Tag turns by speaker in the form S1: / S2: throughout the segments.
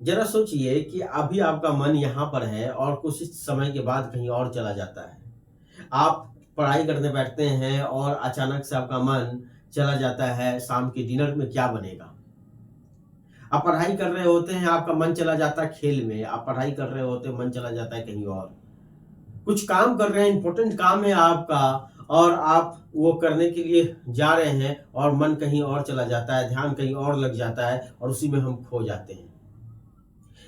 S1: जरा सोचिए कि अभी आपका मन यहाँ पर है और कुछ समय के बाद कहीं और चला जाता है। आप पढ़ाई करने बैठते हैं और अचानक से आपका मन चला जाता है, शाम के डिनर में क्या बनेगा? आप पढ़ाई कर रहे होते हैं, आपका मन चला जाता है खेल में, आप पढ़ाई कर रहे होते हैं, मन चला जाता है कहीं और। कुछ काम कर रहे हैं, इम्पोर्टेंट काम है आपका और आप वो करने के लिए जा रहे हैं और मन कहीं और चला जाता है, ध्यान कहीं और लग जाता है और उसी में हम खो जाते हैं।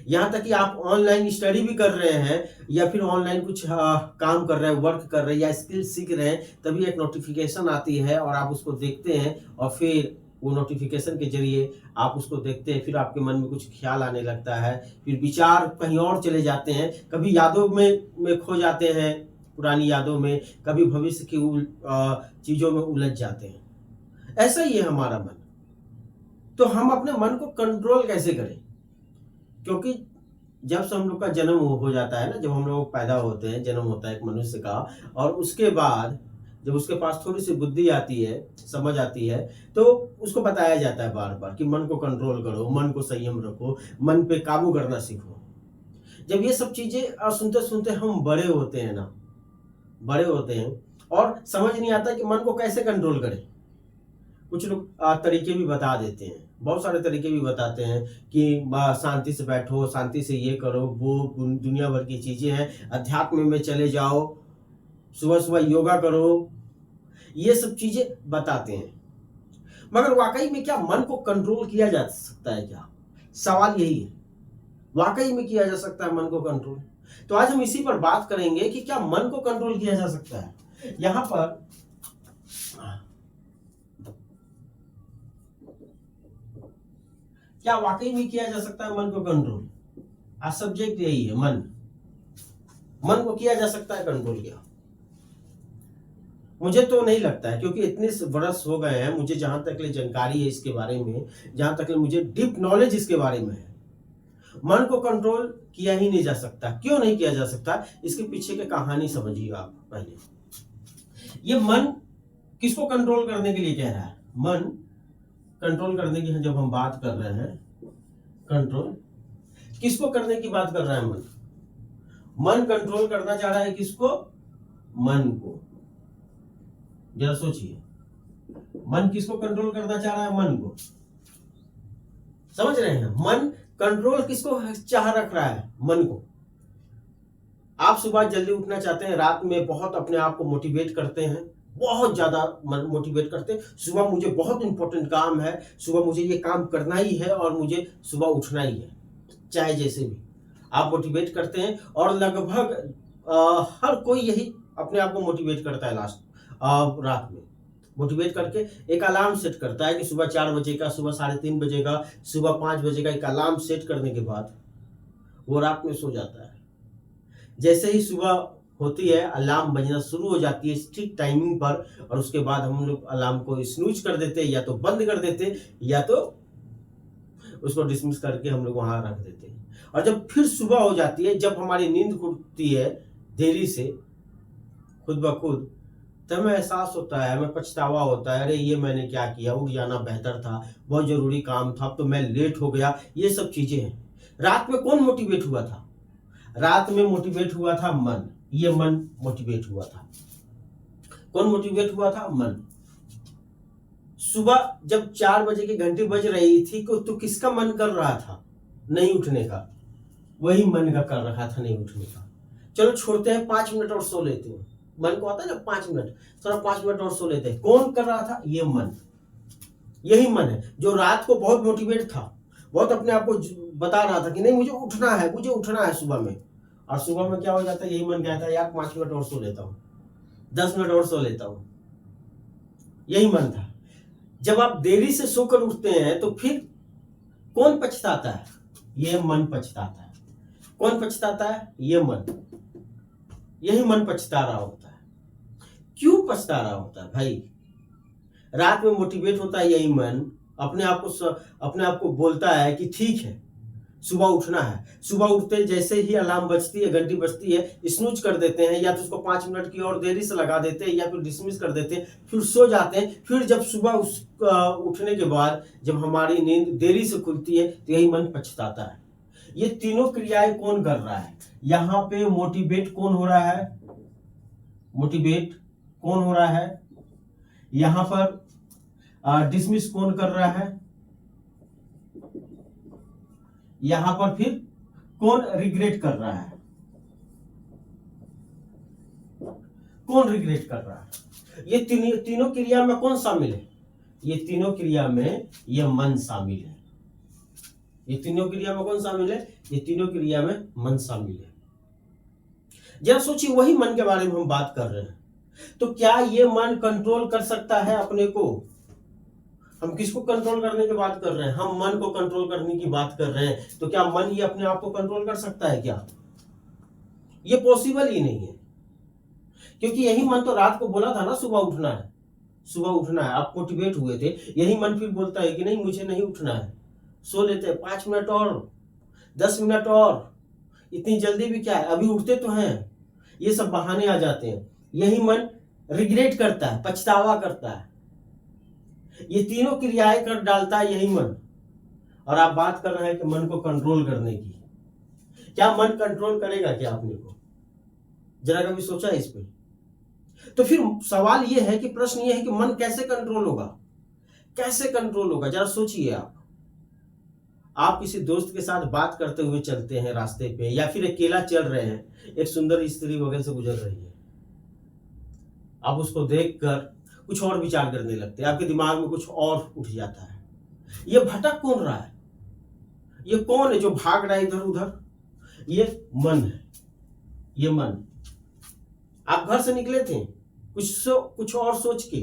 S1: यहाँ तक कि आप ऑनलाइन स्टडी भी कर रहे हैं या फिर ऑनलाइन कुछ काम कर रहे हैं, वर्क कर रहे हैं या स्किल सीख रहे हैं, तभी एक नोटिफ़िकेशन आती है और आप उसको देखते हैं और फिर वो नोटिफ़िकेशन के ज़रिए आप उसको देखते हैं, फिर आपके मन में कुछ ख़्याल आने लगता है, फिर विचार कहीं और चले जाते हैं, कभी यादों में खो जाते हैं, पुरानी यादों में, कभी भविष्य की चीज़ों में उलझ जाते हैं। ऐसा ही है हमारा मन। तो हम अपने मन को कंट्रोल कैसे करें? क्योंकि जब से हम लोग का जन्म हो जाता है ना, जब हम लोग पैदा होते हैं, जन्म होता है एक मनुष्य का और उसके बाद जब उसके पास थोड़ी-सी बुद्धि आती है, समझ आती है, तो उसको बताया जाता है बार-बार कि मन को कंट्रोल करो, मन को संयम रखो, मन पे काबू करना सीखो। जब ये सब चीज़ें सुनते-सुनते हम बड़े होते हैं ना, बड़े होते हैं और समझ नहीं आता कि मन को कैसे कंट्रोल करें। कुछ लोग तरीके भी बता देते हैं, बहुत सारे तरीके भी बताते हैं कि शांति से बैठो, शांति से ये करो, वो दुनिया भर की चीज़ें हैं, अध्यात्म में चले जाओ, सुबह-सुबह योगा करो, ये सब चीज़ें बताते हैं। मगर वाक़ई में क्या मन को कंट्रोल किया जा सकता है क्या? सवाल यही है, वाक़ई में किया जा सकता है मन को कंट्रोल? तो आज हम इसी पर बात करेंगे कि क्या मन को कंट्रोल किया जा सकता है? यहाँ पर क्या वाक़ई में किया जा सकता है मन को कंट्रोल? आज सब्जेक्ट यही है, मन। मन को किया जा सकता है कंट्रोल क्या? मुझे तो नहीं लगता है क्योंकि इतने वर्ष हो गए हैं, मुझे जहाँ तक ले जानकारी है इसके बारे में, जहाँ तक ले मुझे डीप नॉलेज इसके बारे में है, मन को कंट्रोल किया ही नहीं जा सकता। क्यों नहीं किया जा सकता? इसके पीछे की कहानी समझिए आप पहले। ये मन किसको कंट्रोल करने के लिए कह रहा है? मन कंट्रोल करने की जब हम बात कर रहे हैं, कंट्रोल किसको करने की बात कर रहा है मन? मन कंट्रोल करना चाह रहा है किसको? मन को। जरा सोचिए, मन किसको कंट्रोल करना चाह रहा है? मन को। समझ रहे हैं? मन कंट्रोल किसको चाह रख रहा है? मन को। आप सुबह जल्दी उठना चाहते हैं, रात में बहुत अपने आप को मोटिवेट करते हैं, बहुत ज्यादा मोटिवेट करते हैं, सुबह मुझे बहुत इंपॉर्टेंट काम है, सुबह मुझे ये काम करना ही है और मुझे सुबह उठना ही है, चाहे जैसे भी आप मोटिवेट करते हैं। और लगभग हर कोई यही अपने आप को मोटिवेट करता है रात में मोटिवेट करके एक अलार्म सेट करता है कि सुबह 4 बजे का, सुबह 3:30 बजे का, सुबह 5 बजे का। एक अलार्म सेट करने के बाद वो रात में सो जाता है। जैसे ही सुबह होती है, अलार्म बजना शुरू हो जाती है ठीक टाइमिंग पर और उसके बाद हम लोग अलार्म को स्नूज कर देते हैं, या तो बंद कर देते हैं या तो उसको डिसमिस करके हम लोग वहां रख देते हैं। और जब फिर सुबह हो जाती है, जब हमारी नींद खुलती है देरी से खुद ब खुद, तब हमें एहसास होता है, हमें पछतावा होता है, अरे ये मैंने क्या किया, उठ जाना बेहतर था, बहुत जरूरी काम था, अब तो मैं लेट हो गया। ये सब चीजें हैं। रात में कौन मोटिवेट हुआ था? रात में मोटिवेट हुआ था मन। ये मन मोटिवेट हुआ था। कौन मोटिवेट हुआ था? मन। सुबह जब 4 बजे की घंटी बज रही थी तो किसका मन कर रहा था नहीं उठने का? वही मन का कर रहा था नहीं उठने का। चलो छोड़ते हैं, 5 मिनट और सो लेते हैं। मन को आता है ना 5 मिनट, थोड़ा 5 मिनट और सो लेते हैं। कौन कर रहा था? ये मन। यही मन है जो रात को बहुत मोटिवेट था, बहुत अपने आप को बता रहा था कि नहीं मुझे उठना है, मुझे उठना है सुबह में। और सुबह में क्या हो जाता है? यही मन कहता है यार 5 मिनट और सो लेता हूँ, 10 मिनट और सो लेता हूँ। यही मन था। जब आप देरी से सोकर उठते हैं तो फिर कौन पछताता है? ये मन पछताता है। कौन पछताता है? ये मन। यही मन पछता रहा होता है। क्यों पछता रहा होता है भाई? रात में मोटिवेट होता है यही मन, अपने आप को बोलता है कि ठीक है सुबह उठना है। सुबह उठते जैसे ही अलार्म बजती है, घंटी बजती है, स्नूज कर देते हैं, या तो उसको 5 मिनट की और देरी से लगा देते हैं या फिर डिसमिस कर देते हैं, फिर सो जाते हैं। फिर जब सुबह उठने के बाद जब हमारी नींद देरी से खुलती है तो यही मन पछताता है। ये तीनों क्रियाएं कौन कर रहा है? यहां पे मोटिवेट कौन हो रहा है? मोटिवेट कौन हो रहा है? यहां पर डिसमिस कौन कर रहा है? यहां पर फिर कौन रिग्रेट कर रहा है? कौन रिग्रेट कर रहा है? ये तीनों क्रिया में कौन शामिल है? ये तीनों क्रिया में ये मन शामिल है। ये तीनों क्रिया में कौन शामिल है? ये तीनों क्रिया में मन शामिल है। जरा सोचिए, वही मन के बारे में हम बात कर रहे हैं। तो क्या ये मन कंट्रोल कर सकता है अपने को? हम किसको कंट्रोल करने की बात कर रहे हैं? हम मन को कंट्रोल करने की बात कर रहे हैं। तो क्या मन ये अपने आप को कंट्रोल कर सकता है क्या? ये पॉसिबल ही नहीं है, क्योंकि यही मन तो रात को बोला था ना सुबह उठना है, सुबह उठना है। आप मोटिवेट हुए थे, यही मन फिर बोलता है कि नहीं मुझे नहीं उठना है, सो लेते हैं 5 मिनट और, 10 मिनट और, इतनी जल्दी भी क्या है, अभी उठते तो हैं। ये सब बहाने आ जाते हैं। यही मन रिग्रेट करता है, पछतावा करता है। ये तीनों क्रियाएं कर डालता है यही मन। और आप बात कर रहे हैं कि मन को कंट्रोल करने की। क्या मन कंट्रोल करेगा क्या अपने को? जरा कभी सोचा इस पे? तो फिर सवाल ये है कि प्रश्न ये है कि मन कैसे कंट्रोल होगा? कैसे कंट्रोल होगा? जरा सोचिए। आप किसी दोस्त के साथ बात करते हुए चलते हैं रास्ते पे, या फिर अकेला चल रहे हैं, एक सुंदर स्त्री बगल से गुजर रही है, आप उसको देखकर कुछ और विचार करने लगते हैं, आपके दिमाग में कुछ और उठ जाता है। ये भटक कौन रहा है? ये कौन है जो भाग रहा है इधर उधर? ये मन है। ये मन। आप घर से निकले थे कुछ और सोच के,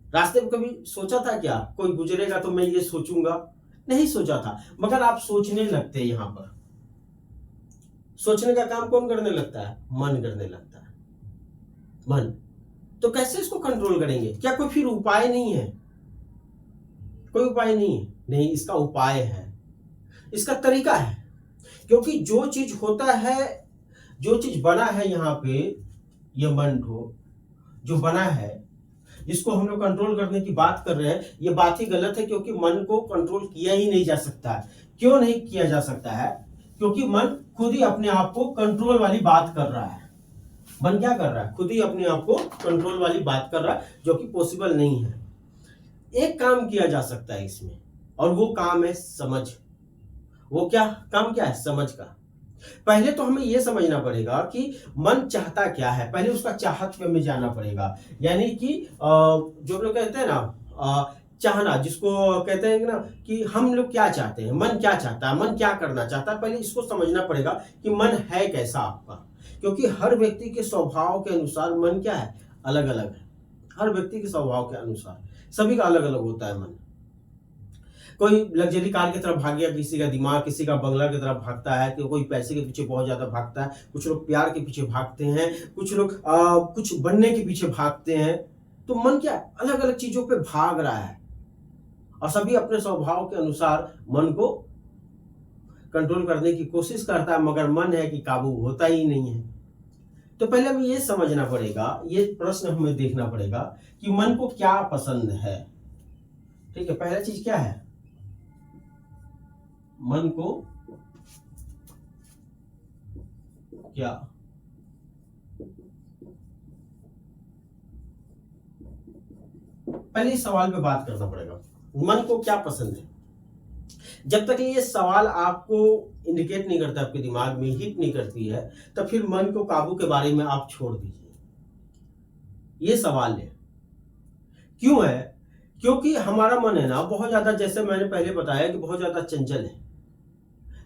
S1: रास्ते में कभी सोचा था क्या कोई गुजरेगा तो मैं ये सोचूंगा? नहीं सोचा था, मगर आप सोचने लगते हैं। यहां पर सोचने का काम कौन करने लगता है? मन करने लगता है। मन। तो कैसे इसको कंट्रोल करेंगे? क्या कोई फिर उपाय नहीं है? कोई उपाय नहीं है। नहीं, इसका उपाय है, इसका तरीका है। क्योंकि जो चीज होता है, जो चीज बना है यहाँ पे, ये मन को जो बना है, जिसको हम लोग कंट्रोल करने की बात कर रहे हैं, ये बात ही गलत है। क्योंकि मन को कंट्रोल किया ही नहीं जा सकता है। क्यों नहीं किया जा सकता है? क्योंकि मन खुद ही अपने आप को कंट्रोल वाली बात कर रहा है। मन क्या कर रहा है? खुद ही अपने आप को कंट्रोल वाली बात कर रहा है, जो कि पॉसिबल नहीं है। एक काम किया जा सकता है इसमें, और वो काम है समझ। वो क्या काम? क्या है? समझ का। पहले तो हमें यह समझना पड़ेगा कि मन चाहता क्या है। पहले उसका चाहत पे हमें जाना पड़ेगा। यानी कि जो लोग कहते हैं ना चाहना, जिसको कहते हैं ना कि हम लोग क्या चाहते हैं, मन क्या चाहता है, मन क्या करना चाहता है, पहले इसको समझना पड़ेगा कि मन है कैसा आपका। क्योंकि हर व्यक्ति के स्वभाव के अनुसार मन क्या है? अलग अलग है। हर व्यक्ति के स्वभाव के अनुसार सभी का अलग अलग होता है मन। कोई लग्जरी कार की तरफ भाग गया, किसी का दिमाग किसी का बंगला की तरफ भागता है, कि कोई पैसे के पीछे बहुत ज्यादा भागता है, कुछ लोग प्यार के पीछे भागते हैं, कुछ लोग कुछ बनने के पीछे भागते हैं। तो मन क्या अलग अलग चीजों पे भाग रहा है, और सभी अपने स्वभाव के अनुसार मन को कंट्रोल करने की कोशिश करता है, मगर मन है कि काबू होता ही नहीं है। तो पहले हमें ये समझना पड़ेगा, ये प्रश्न हमें देखना पड़ेगा कि मन को क्या पसंद है। ठीक है, पहला चीज क्या है? मन को क्या पहले इस सवाल पे बात करना पड़ेगा, मन को क्या पसंद है। जब तक ये सवाल आपको इंडिकेट नहीं करता, आपके दिमाग में हिट नहीं करती है, तब फिर मन को काबू के बारे में आप छोड़ दीजिए। ये सवाल है। क्यों है? क्योंकि हमारा मन है ना बहुत ज्यादा, जैसे मैंने पहले बताया कि बहुत ज्यादा चंचल है।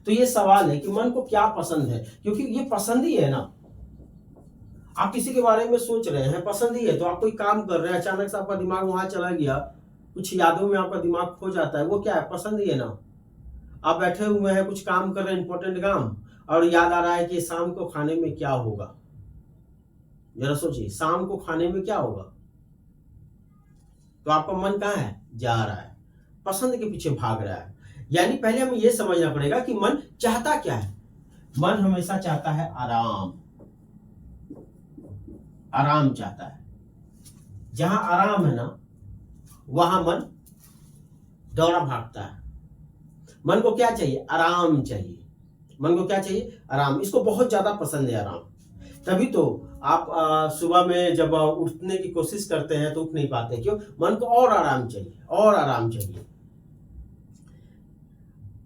S1: तो ये सवाल है कि मन को क्या पसंद है, क्योंकि ये पसंद ही है ना। आप किसी के बारे में सोच रहे हैं, पसंद ही है, तो आप कोई काम कर रहे हैं, अचानक से आपका दिमाग वहां चला गया, कुछ यादों में आपका दिमाग खो जाता है, वो क्या है? पसंद ही है ना। आप बैठे हुए हैं, कुछ काम कर रहे हैं, इंपॉर्टेंट काम, और याद आ रहा है कि शाम को खाने में क्या होगा। जरा सोचिए, शाम को खाने में क्या होगा, तो आपका मन कहाँ है? जा रहा है, पसंद के पीछे भाग रहा है। यानी पहले हमें यह समझना पड़ेगा कि मन चाहता क्या है। मन हमेशा चाहता है आराम। आराम चाहता है। जहां आराम है ना, वहां मन दौड़ा भागता है। मन को क्या चाहिए? आराम चाहिए। मन को क्या चाहिए? आराम। इसको बहुत ज़्यादा पसंद है आराम। तभी तो आप सुबह में जब उठने की कोशिश करते हैं तो उठ नहीं पाते। क्यों? मन को और आराम चाहिए, और आराम चाहिए।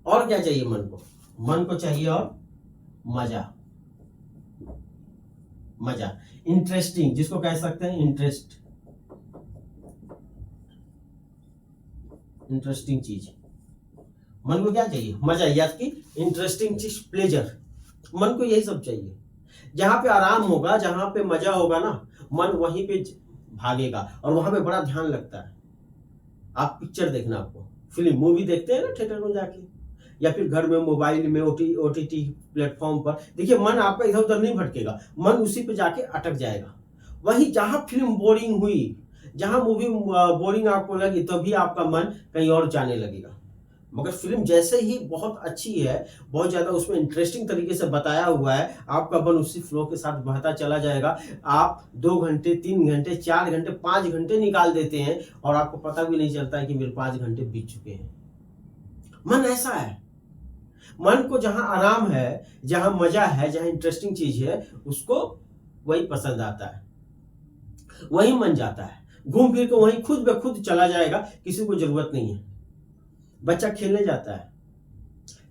S1: और क्या चाहिए मन को? मन को चाहिए और मजा। मजा, इंटरेस्टिंग, जिसको कह सकते हैं इंटरेस्ट, इंटरेस्टिंग चीज। मन को क्या चाहिए? मजा, याद की इंटरेस्टिंग चीज, प्लेजर। मन को यही सब चाहिए। जहां पे आराम होगा, जहां पे मजा होगा ना, मन वहीं पे भागेगा और वहां पे बड़ा ध्यान लगता है। आप पिक्चर देखना, आपको फिल्म मूवी देखते हैं ना थिएटर में जाके, या फिर घर में मोबाइल में ओटीटी प्लेटफॉर्म पर देखिए, मन आपका इधर उधर नहीं भटकेगा, मन उसी पे जाके अटक जाएगा। वही जहां फिल्म बोरिंग हुई, जहां मूवी बोरिंग आपको लगी, तभी आपका मन कहीं और जाने लगेगा। मगर फिल्म जैसे ही बहुत अच्छी है, बहुत ज्यादा उसमें इंटरेस्टिंग तरीके से बताया हुआ है, आपका मन उसी फ्लो के साथ बहता चला जाएगा। आप 2 घंटे, 3 घंटे, 4 घंटे, 5 घंटे निकाल देते हैं और आपको पता भी नहीं चलता है कि मेरे 5 घंटे बीत चुके हैं। मन ऐसा है। मन को जहां आराम है, जहां मजा है, जहां इंटरेस्टिंग चीज है, उसको वही पसंद आता है, वही मन जाता है। घूम फिर के वही खुद ब खुद चला जाएगा, किसी को जरूरत नहीं है। बच्चा खेलने जाता है,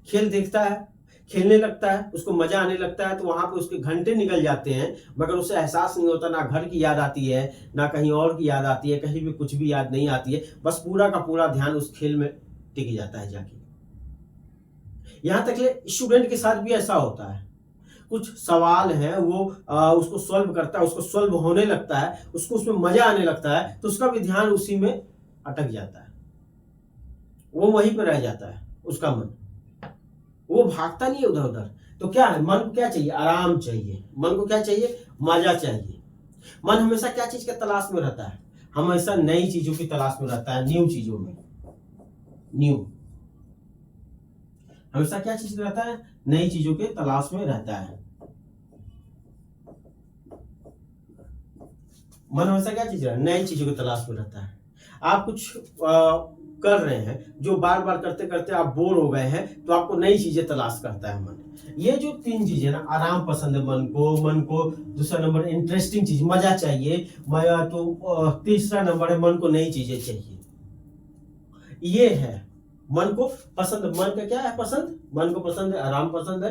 S1: खेल देखता है, खेलने लगता है, उसको मजा आने लगता है, तो वहां पे उसके घंटे निकल जाते हैं, मगर उसे एहसास नहीं होता। ना घर की याद आती है, ना कहीं और की याद आती है, कहीं भी कुछ भी याद नहीं आती है। बस पूरा का पूरा ध्यान उस खेल में टिक जाता है जाके। यहां तक ले स्टूडेंट के साथ भी ऐसा होता है। कुछ सवाल है, वो उसको सॉल्व करता है, उसको सॉल्व होने लगता है, उसको उसमें मजा आने लगता है, तो उसका भी ध्यान उसी में अटक जाता है, वो वहीं पर रह जाता है। उसका मन, वो भागता नहीं है उधर उधर। तो क्या है? मन को क्या चाहिए? आराम चाहिए। मन को क्या चाहिए? मजा चाहिए। मन हमेशा क्या चीज के तलाश में रहता है? हमेशा नई चीजों की तलाश में रहता है, न्यू चीजों में। न्यू, हमेशा क्या चीज रहता है? नई चीजों के तलाश में रहता है। मन हमेशा क्या चीज है? नई चीजों की तलाश में रहता है। आप कुछ कर रहे हैं, जो बार बार करते करते आप बोर हो गए हैं, तो आपको नई चीजें तलाश करता है मन। ये जो 3 चीजें ना, आराम पसंद है मन को दूसरा नंबर इंटरेस्टिंग चीज, मजा चाहिए, तो तीसरा नंबर है मन को नई चीजें चाहिए। ये है मन को पसंद। मन का क्या है पसंद? मन को पसंद है आराम, पसंद है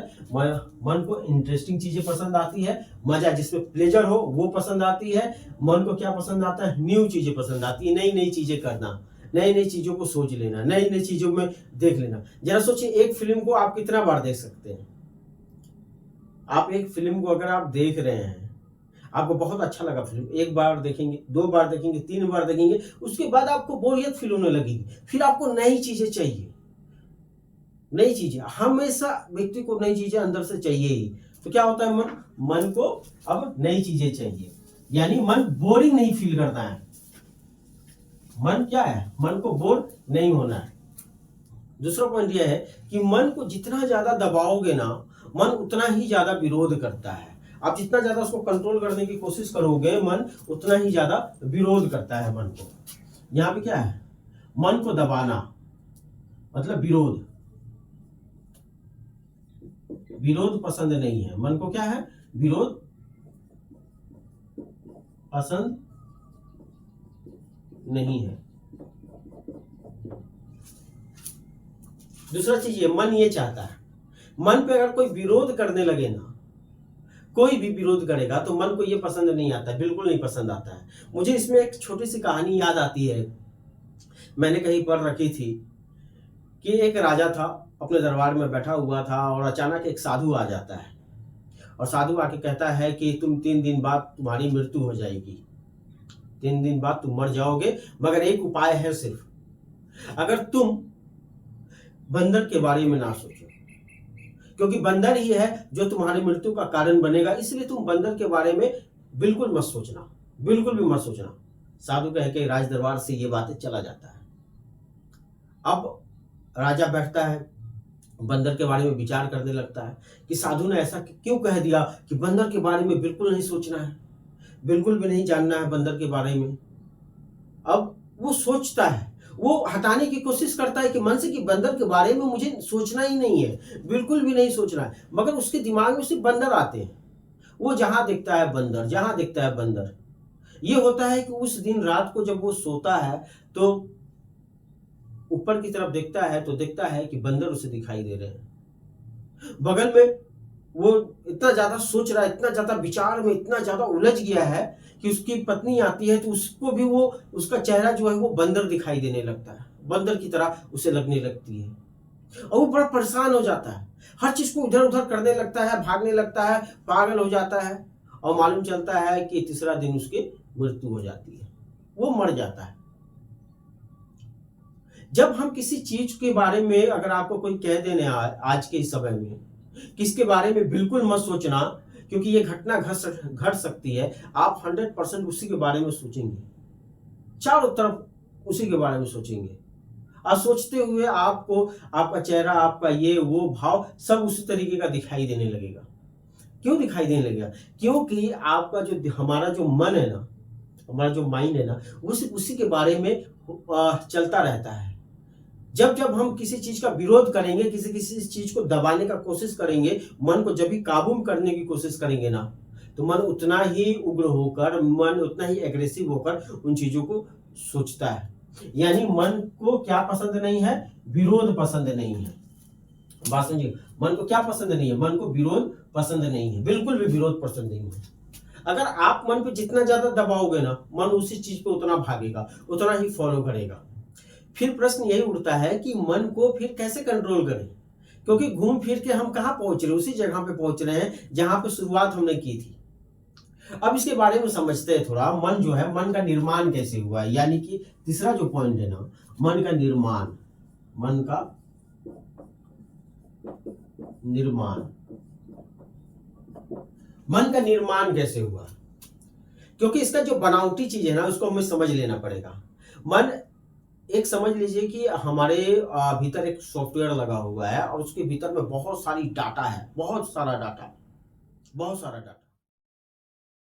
S1: मन को इंटरेस्टिंग चीजें पसंद आती है, मजा जिसमें प्लेजर हो वो पसंद आती है। मन को क्या पसंद आता है? न्यू चीजें पसंद आती है, नई नई चीजें करना, नई नई चीजों को सोच लेना, नई नई चीजों में देख लेना। जरा सोचिए, एक फिल्म को आप कितना बार देख सकते हैं? आप एक फिल्म को अगर आप देख रहे हैं, आपको बहुत अच्छा लगा फिल्म, 1 बार देखेंगे, 2 बार देखेंगे, 3 बार देखेंगे, उसके बाद आपको बोरियत फील होने लगेगी, फिर आपको नई चीजें चाहिए। नई चीजें, हमेशा व्यक्ति को नई चीजें अंदर से चाहिए ही। तो क्या होता है? मन को अब नई चीजें चाहिए, यानी मन बोरिंग नहीं फील करता है। मन क्या है? मन को बोर नहीं होना है। दूसरा पॉइंट यह है कि मन को जितना ज्यादा दबाओगे ना, मन उतना ही ज्यादा विरोध करता है। आप जितना ज्यादा उसको कंट्रोल करने की कोशिश करोगे, मन उतना ही ज्यादा विरोध करता है मन को। यहां पे क्या है? मन को दबाना मतलब विरोध। विरोध पसंद नहीं है मन को। क्या है? विरोध पसंद नहीं है। दूसरा चीज ये, मन ये चाहता है, मन पे अगर कोई विरोध करने लगे ना, कोई भी विरोध करेगा, तो मन को ये पसंद नहीं आता है, बिल्कुल नहीं पसंद आता है। मुझे इसमें एक छोटी सी कहानी याद आती है, मैंने कहीं पढ़ रखी थी कि एक राजा था, अपने दरबार में बैठा हुआ था और अचानक एक साधु आ जाता है और साधु आके कहता है कि तुम 3 दिन बाद तुम्हारी मृत्यु हो जाएगी, 3 दिन बाद तुम मर जाओगे, मगर एक उपाय है सिर्फ, अगर तुम बंदर के बारे में ना सोचो, क्योंकि बंदर ही है जो तुम्हारी मृत्यु का कारण बनेगा, इसलिए तुम बंदर के बारे में बिल्कुल मत सोचना, बिल्कुल भी मत सोचना। साधु कह के राज दरबार से ये बातें चला जाता है। अब राजा बैठता है, बंदर के बारे में विचार करने लगता है कि साधु ने ऐसा क्यों कह दिया कि बंदर के बारे में बिल्कुल नहीं सोचना है, बिल्कुल भी नहीं जानना है बंदर के बारे में। अब वो सोचता है, वो हटाने की कोशिश करता है कि मन से कि बंदर के बारे में मुझे सोचना ही नहीं है, बिल्कुल भी नहीं सोचना है। मगर उसके दिमाग में सिर्फ़ बंदर आते हैं। वो जहाँ दिखता है बंदर, जहाँ दिखता है बंदर। ये होता है कि उस दिन रात को जब वो सोता है, तो ऊपर की तरफ देखता है, तो देखता है कि बंदर उसे दिखाई दे रहे हैं। बगल में वो इतना ज़्यादा सोच रहा है, इतना ज़्यादा विचार में इतना ज़्यादा उलझ गया है कि उसकी पत्नी आती है, तो उसको भी वो उसका चेहरा जो है वो बंदर दिखाई देने लगता है। बंदर की तरह उसे लगने लगती है और वो बड़ा परेशान हो जाता है। हर चीज़ को इधर-उधर करने लगता है, भागने लगता है, पागल हो जाता है और मालूम चलता है कि तीसरा दिन उसकी मृत्यु हो जाती है। वो मर जाता है। जब हम किसी चीज़ के बारे में अगर आपको कोई कह देने आज के इस समय में कि इसके बारे में बिल्कुल मत सोचना क्योंकि ये घटना घट सकती है, आप 100% उसी के बारे में सोचेंगे। चारों तरफ उसी के बारे में सोचेंगे। और सोचते हुए आपको आपका चेहरा, आपका ये वो भाव सब उसी तरीके का दिखाई देने लगेगा। क्यों दिखाई देने लगेगा? क्योंकि आपका जो हमारा जो मन है ना, हमारा जो माइंड है ना, वो सिर्फ़ उसी के बारे में चलता रहता है। जब हम किसी चीज़ का विरोध करेंगे, किसी चीज़ को दबाने का कोशिश करेंगे, मन को जब भी काबू में करने की कोशिश करेंगे ना, तो मन उतना ही उग्र होकर, मन उतना ही एग्रेसिव होकर उन चीज़ों को सोचता है। यानी मन को क्या पसंद नहीं है? विरोध पसंद नहीं है। बात समझिए, मन को क्या पसंद नहीं है? मन को विरोध पसंद नहीं है, बिल्कुल भी विरोध पसंद नहीं है। अगर आप मन पे जितना ज़्यादा दबाओगे ना, मन उसी चीज़ पे उतना भागेगा, उतना ही फॉलो करेगा। फिर प्रश्न यही उठता है कि मन को फिर कैसे कंट्रोल करें? क्योंकि घूम फिर के हम कहाँ पहुँच रहे हैं? उसी जगह पे पहुँच रहे हैं, जहाँ पे शुरुआत हमने की थी। अब इसके बारे में समझते हैं थोड़ा, मन जो है, मन का निर्माण कैसे हुआ है? यानी कि तीसरा जो पॉइंट है ना, मन का निर्माण, मन का निर्माण। मन का निर्माण कैसे हुआ? क्योंकि इसका जो बनावटी चीज़ है ना, उसको हमें समझ लेना पड़ेगा। मन एक समझ लीजिए कि हमारे भीतर एक सॉफ्टवेयर लगा हुआ है और उसके भीतर में बहुत सारी डाटा है, बहुत सारा डाटा।